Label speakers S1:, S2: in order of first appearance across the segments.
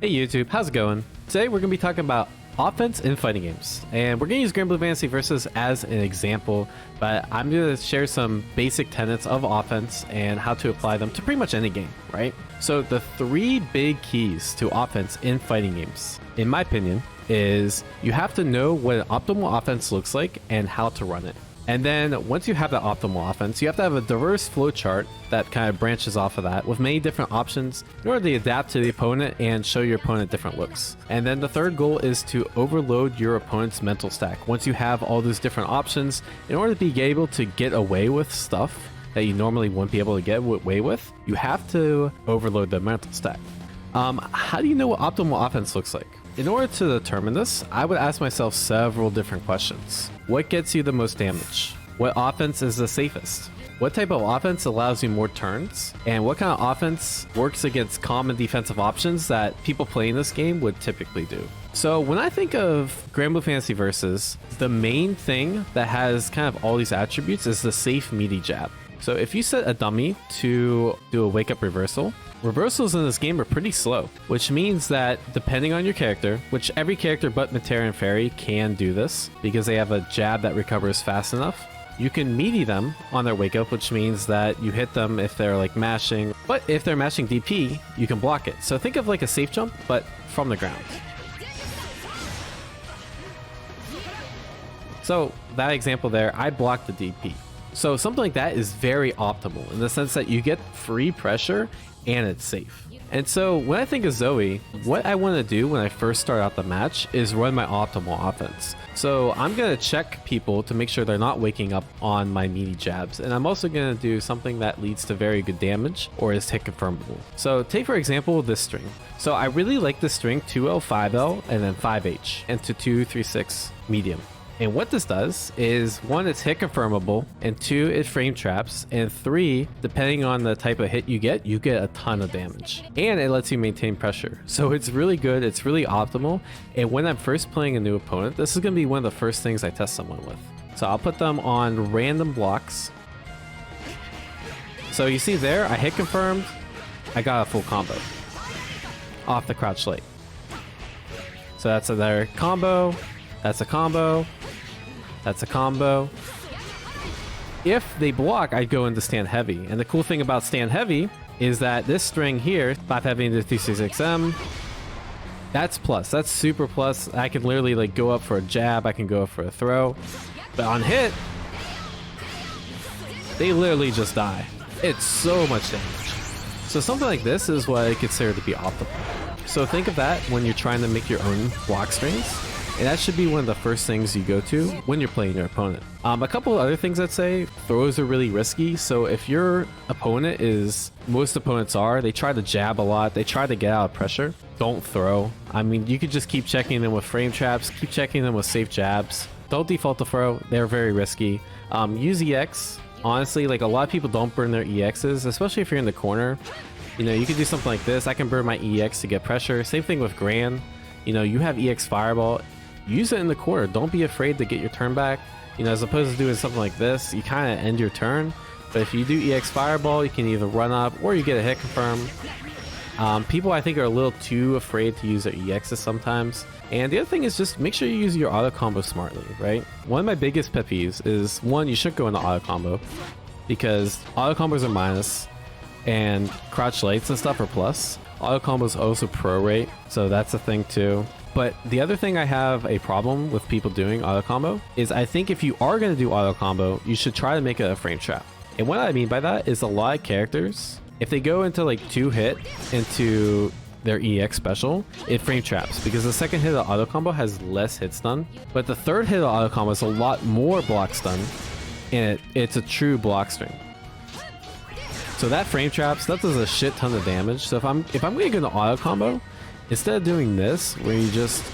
S1: Hey YouTube, how's it going? Today we're going to be talking about offense in fighting games, and we're going to use Granblue Fantasy Versus as an example, but I'm going to share some basic tenets of offense and how to apply them to pretty much any game, right? So the three big keys to offense in fighting games, in my opinion, is you have to know what an optimal offense looks like and how to run it. And then once you have that optimal offense, you have to have a diverse flowchart that kind of branches off of that with many different options in order to adapt to the opponent and show your opponent different looks. And then the third goal is to overload your opponent's mental stack. Once you have all those different options, in order to be able to get away with stuff that you normally wouldn't be able to get away with, you have to overload the mental stack. How do you know what optimal offense looks like? In order to determine this, I would ask myself several different questions. What gets you the most damage? What offense is the safest? What type of offense allows you more turns? And what kind of offense works against common defensive options that people playing this game would typically do? So when I think of Granblue Fantasy Versus, the main thing that has kind of all these attributes is the safe meaty jab. So if you set a dummy to do a wake up reversal, reversals in this game are pretty slow, which means that depending on your character, which every character but Matera and Fairy can do this because they have a jab that recovers fast enough, you can meaty them on their wake up, which means that you hit them if they're like mashing, but if they're mashing DP, you can block it. So think of like a safe jump, but from the ground. So that example there, I blocked the DP. So something like that is very optimal in the sense that you get free pressure and it's safe. And so when I think of Zoe, what I want to do when I first start out the match is run my optimal offense. So I'm going to check people to make sure they're not waking up on my meaty jabs. And I'm also going to do something that leads to very good damage or is hit confirmable. So take for example this string. So I really like this string 2L, 5L, and then 5H into 2, 3, 6 medium. And what this does is, one, it's hit confirmable, and two, it frame traps, and three, depending on the type of hit you get a ton of damage. And it lets you maintain pressure. So it's really good, it's really optimal, and when I'm first playing a new opponent, this is going to be one of the first things I test someone with. So I'll put them on random blocks. So you see there, I hit confirmed, I got a full combo off the crouch light. So that's another combo, that's a combo, that's a combo. If they block, I'd go into stand heavy. And the cool thing about stand heavy is that this string here, 5 heavy into 366M, that's plus. That's super plus. I can literally like go up for a jab. I can go up for a throw. But on hit, they literally just die. It's so much damage. So something like this is what I consider to be optimal. So think of that when you're trying to make your own block strings. And that should be one of the first things you go to when you're playing your opponent. A couple of other things I'd say, throws are really risky. So if your opponent is, most opponents are, they try to jab a lot, they try to get out of pressure, don't throw. I mean, you could just keep checking them with frame traps, keep checking them with safe jabs. Don't default to throw, they're very risky. Use EX. Honestly, like a lot of people don't burn their EXs, especially if you're in the corner. You know, you could do something like this. I can burn my EX to get pressure. Same thing with Gran. You know, you have EX Fireball. Use it in the corner. Don't be afraid to get your turn back. You know, as opposed to doing something like this, you kind of end your turn. But if you do EX Fireball, you can either run up or you get a hit confirm. People I think are a little too afraid to use their EXs sometimes. And the other thing is just make sure you use your auto combo smartly, right? One of my biggest pet peeves is, one, you shouldn't go into auto combo because auto combos are minus and crouch lights and stuff are plus. Auto combos also prorate, so that's a thing too. But the other thing I have a problem with people doing auto combo is I think if you are going to do auto combo, you should try to make it a frame trap. And what I mean by that is a lot of characters, if they go into like 2 hit into their EX special, it frame traps because the second hit of auto combo has less hit stun, but the third hit of auto combo is a lot more block stun, and it's a true block string. So that frame traps, that does a shit ton of damage. So if I'm going to go into auto combo, instead of doing this, where you just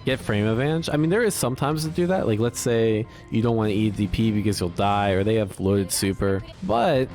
S1: get frame advantage, I mean, there is sometimes to do that. Like, let's say you don't want to eat DP because you'll die, or they have loaded super, but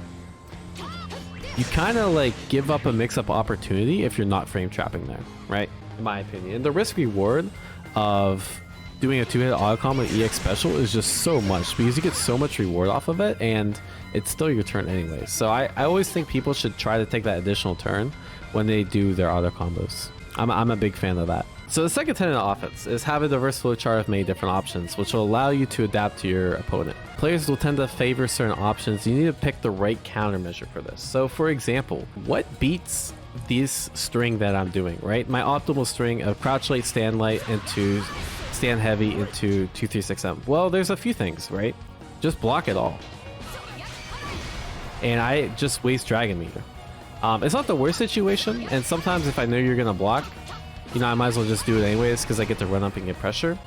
S1: you kind of like give up a mix-up opportunity if you're not frame trapping there, right? In my opinion. And the risk reward of doing a 2-hit auto combo EX special is just so much because you get so much reward off of it, and it's still your turn anyways. So I always think people should try to take that additional turn when they do their auto combos. I'm a big fan of that. So the second tenet of offense is have a diverse flowchart of many different options, which will allow you to adapt to your opponent. Players will tend to favor certain options. You need to pick the right countermeasure for this. So for example, what beats this string that I'm doing, right? My optimal string of crouch light, stand light, into stand heavy into 236M. Well, there's a few things, right? Just block it all. And I just waste Dragon Meter. It's not the worst situation, and sometimes if I know you're gonna block, you know, I might as well just do it anyways because I get to run up and get pressure.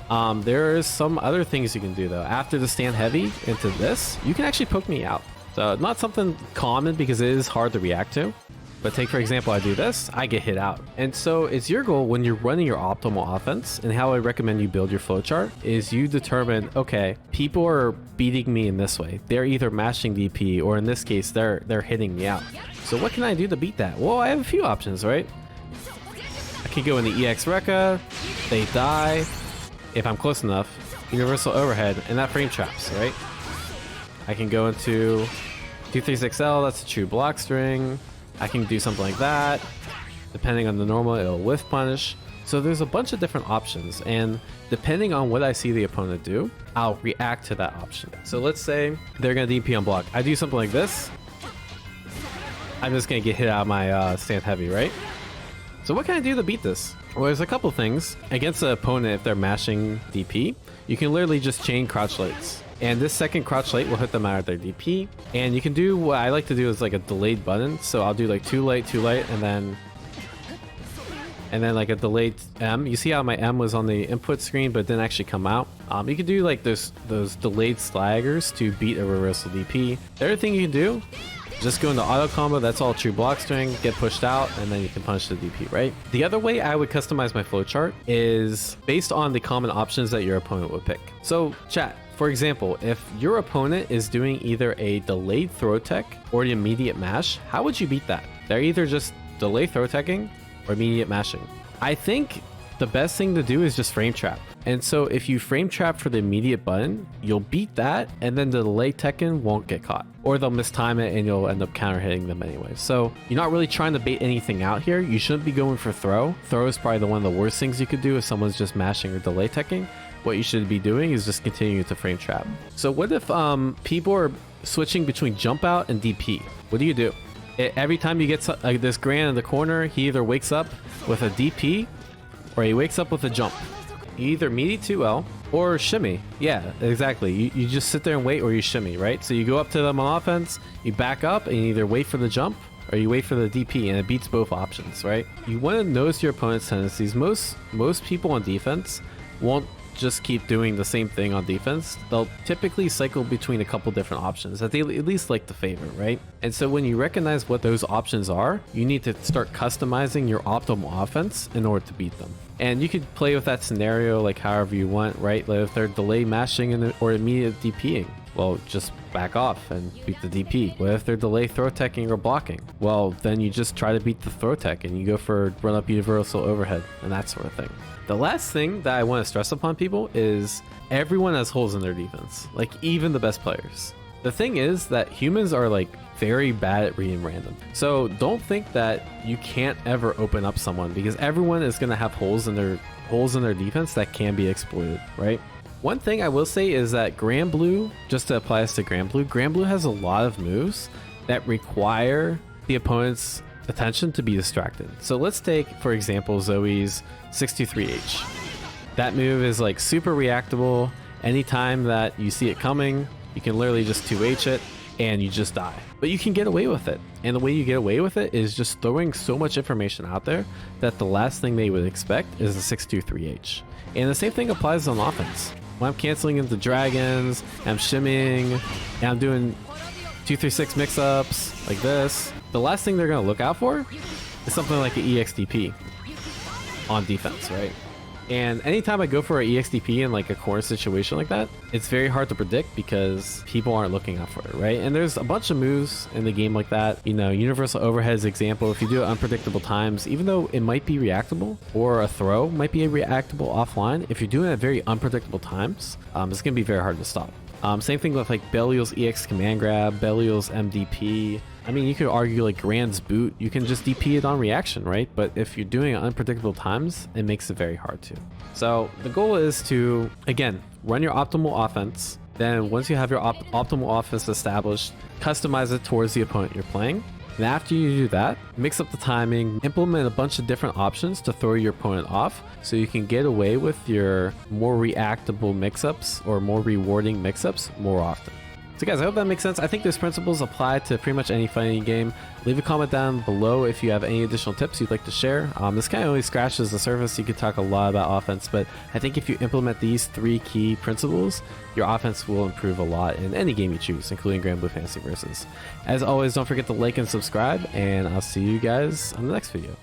S1: There is some other things you can do though. After the stand heavy into this, you can actually poke me out. So not something common because it is hard to react to. But take for example, I do this, I get hit out. And so it's your goal when you're running your optimal offense, and how I recommend you build your flowchart is you determine, okay, people are beating me in this way. They're either mashing DP, or in this case, they're hitting me out. So what can I do to beat that? Well, I have a few options, right? I can go into EX Rekka, they die. If I'm close enough, universal overhead, and that frame traps, right? I can go into 236L, that's a true block string. I can do something like that. Depending on the normal, it'll whiff punish. So there's a bunch of different options, and depending on what I see the opponent do, I'll react to that option. So let's say they're gonna DP on block. I do something like this. I'm just gonna get hit out of my stand heavy, right? So what can I do to beat this? Well, there's a couple things. Against the opponent, if they're mashing DP, you can literally just chain crouch lights. And this second crouch light will hit them out of their DP. And you can do what I like to do is like a delayed button. So I'll do like 2 light, and then like a delayed M. You see how my M was on the input screen but didn't actually come out? You can do like those delayed slaggers to beat a reversal DP. The other thing you can do, just go into auto combo, that's all true block string, get pushed out, and then you can punish the DP, right? The other way I would customize my flowchart is based on the common options that your opponent would pick. So chat, for example, if your opponent is doing either a delayed throw tech or the immediate mash, how would you beat that? They're either just delay throw teching or immediate mashing. I think the best thing to do is just frame trap. And so if you frame trap for the immediate button, you'll beat that, and then the delay Tekken won't get caught. Or they'll mistime it and you'll end up counter hitting them anyway. So you're not really trying to bait anything out here. You shouldn't be going for throw. Throw is probably one of the worst things you could do if someone's just mashing or delay teching. What you should be doing is just continuing to frame trap. So what if people are switching between jump out and DP? What do? Every time you get this Gran in the corner, he either wakes up with a DP or he wakes up with a jump. You either meaty 2L or shimmy. Yeah, exactly. You just sit there and wait, or you shimmy, right? So you go up to them on offense, you back up, and you either wait for the jump or you wait for the DP, and it beats both options, right? You want to notice your opponent's tendencies. Most people on defense won't just keep doing the same thing on defense. They'll typically cycle between a couple different options that they at least like to favor, right? And so when you recognize what those options are, you need to start customizing your optimal offense in order to beat them. And you could play with that scenario like however you want, right? Like if they're delay mashing or immediate DPing, well, just back off and beat the DP. What if they're delay throw teching or blocking? Well, then you just try to beat the throw tech and you go for run up universal overhead and that sort of thing. The last thing that I want to stress upon people is everyone has holes in their defense, like even the best players. The thing is that humans are like very bad at reading random. So don't think that you can't ever open up someone, because everyone is going to have holes in their defense that can be exploited, right? One thing I will say is that Granblue, just to apply this to Granblue has a lot of moves that require the opponent's attention to be distracted. So let's take, for example, Zoe's 623H. That move is like super reactable. Anytime that you see it coming, you can literally just 2H it and you just die. But you can get away with it. And the way you get away with it is just throwing so much information out there that the last thing they would expect is a 623H. And the same thing applies on offense. When I'm canceling into dragons, I'm shimmying, and I'm doing 236 mix-ups like this, the last thing they're going to look out for is something like an EXDP on defense, right? And anytime I go for an EXDP in like a corner situation like that, it's very hard to predict because people aren't looking out for it, right? And there's a bunch of moves in the game like that. You know, universal overhead is an example. If you do it unpredictable times, even though it might be reactable, or a throw might be reactable offline, if you're doing it at very unpredictable times, it's going to be very hard to stop. Same thing with like Belial's EX command grab, Belial's MDP. I mean, you could argue like Grand's boot, you can just DP it on reaction, right? But if you're doing it unpredictable times, it makes it very hard to. So the goal is to, again, run your optimal offense. Then once you have your optimal offense established, customize it towards the opponent you're playing. And after you do that, mix up the timing, implement a bunch of different options to throw your opponent off so you can get away with your more reactable mix-ups or more rewarding mix-ups more often. So guys, I hope that makes sense. I think those principles apply to pretty much any fighting game. Leave a comment down below if you have any additional tips you'd like to share. This kind of only scratches the surface. You could talk a lot about offense, but I think if you implement these 3 key principles, your offense will improve a lot in any game you choose, including Granblue Fantasy Versus. As always, don't forget to like and subscribe, and I'll see you guys on the next video.